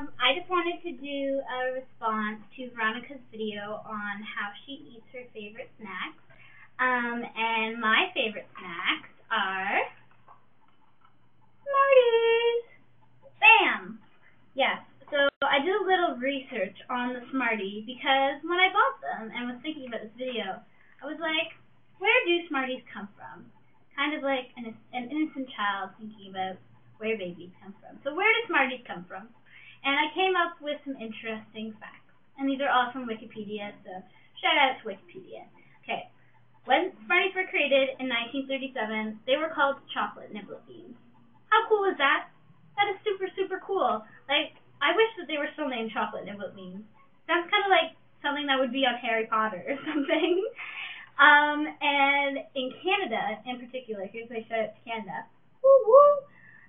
I just wanted to do a response to Veronica's video on how she eats her favorite snacks. And my favorite snacks are Smarties. Bam! Yes. So I did a little research on the Smartie because when I bought them and was thinking about this video, I was like, where do Smarties come from? Kind of like an innocent child thinking about where babies come from. So where do Smarties come from? And I came up with some interesting facts. And these are all from Wikipedia, so shout out to Wikipedia. Okay. When Smarties were created in 1937, they were called chocolate niblet beans. How cool is that? That is super, super cool. Like, I wish that they were still named chocolate niblet beans. Sounds kind of like something that would be on Harry Potter or something. And in Canada, in particular, here's my shout out to Canada. Woo woo!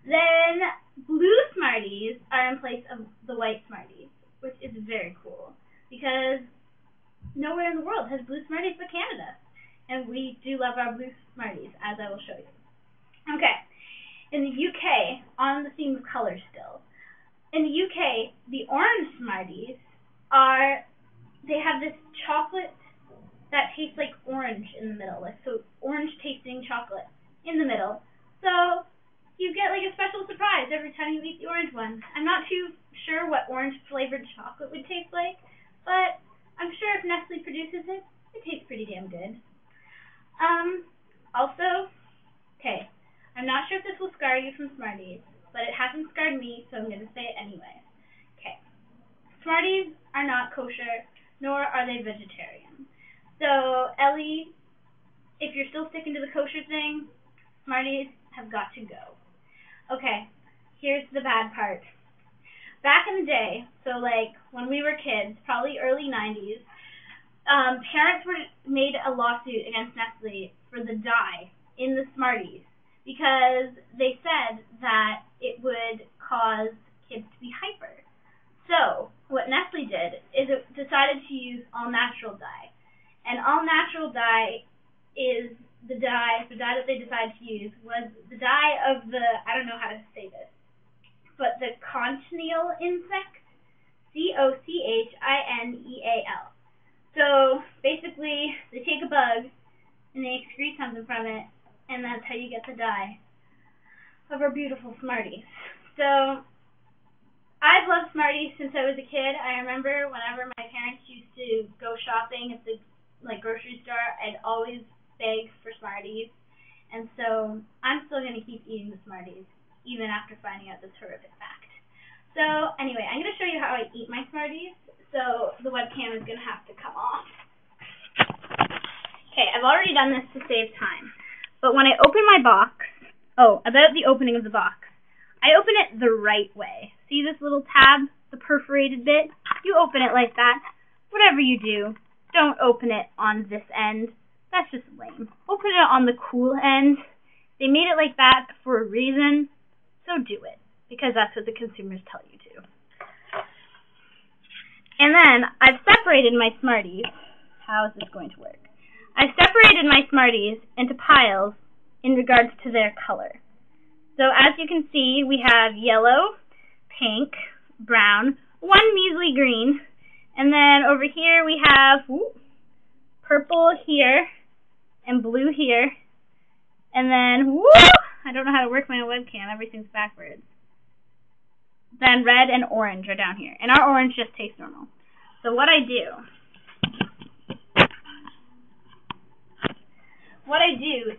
Then blue Smarties are in place of the white Smarties, which is very cool because nowhere in the world has blue Smarties but Canada. And we do love our blue Smarties, as I will show you. Okay. In the UK, on the theme of color still, in the UK, the orange Smarties they have this chocolate that tastes like orange in the middle, like so orange tasting chocolate in the middle. So you get like a special surprise every time you eat the orange one. I'm not too sure what orange flavored chocolate would taste like, but I'm sure if Nestle produces it, it tastes pretty damn good. Also, okay, I'm not sure if this will scar you from Smarties, but it hasn't scarred me, so I'm going to say it anyway. Okay. Smarties are not kosher, nor are they vegetarian. So, Ellie, if you're still sticking to the kosher thing, Smarties have got to go. Okay, here's the bad part. Back in the day, so like when we were kids, probably early 90s, parents made a lawsuit against Nestle for the dye in the Smarties because they said that it would cause kids to be hyper. So what Nestle did is it decided to use all-natural dye. And all-natural dye is the dye that they decided to use was the dye of the, I don't know how to say this, but the cochineal insect, Cocchineal. So basically, they take a bug and they excrete something from it, and that's how you get the dye of our beautiful Smarties. So I've loved Smarties since I was a kid. I remember whenever my parents used to go shopping at the grocery store, I'd always beg for Smarties, and so I'm still going to keep eating the Smarties even after finding out this horrific fact. So anyway, I'm going to show you how I eat my Smarties, so the webcam is going to have to come off. Okay, I've already done this to save time, but when I open my box, about the opening of the box, I open it the right way. See this little tab, the perforated bit? You open it like that. Whatever you do, don't open it on this end. That's just lame. Open it on the cool end. They made it like that for a reason, so do it, because that's what the consumers tell you to. And then I've separated my Smarties. How is this going to work? I've separated my Smarties into piles in regards to their color. So as you can see, we have yellow, pink, brown, one measly green, and then over here we have purple here, and blue here, and then, I don't know how to work my webcam, everything's backwards. Then red and orange are down here, and our orange just tastes normal. So what I do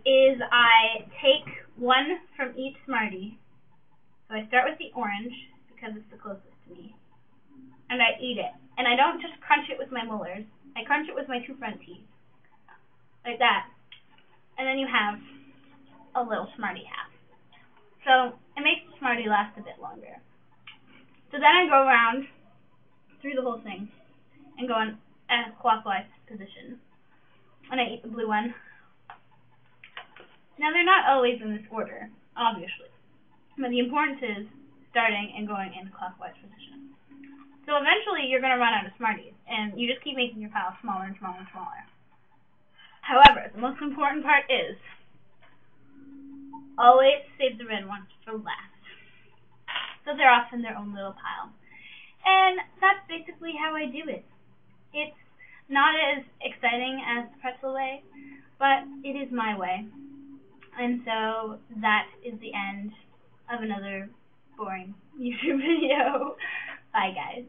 is I take one from each Smartie. So I start with the orange, because it's the closest to me, and I eat it. And I don't just crunch it with my molars, I crunch it with my two front teeth. Like that. And then you have a little Smartie half. So it makes the Smartie last a bit longer. So then I go around through the whole thing and go in a clockwise position. And I eat the blue one. Now they're not always in this order, obviously. But the importance is starting and going in clockwise position. So eventually you're going to run out of Smarties, and you just keep making your pile smaller and smaller and smaller. However, the most important part is always save the red ones for last, so they're off in their own little pile. And that's basically how I do it. It's not as exciting as the pretzel way, but it is my way. And so that is the end of another boring YouTube video. Bye, guys.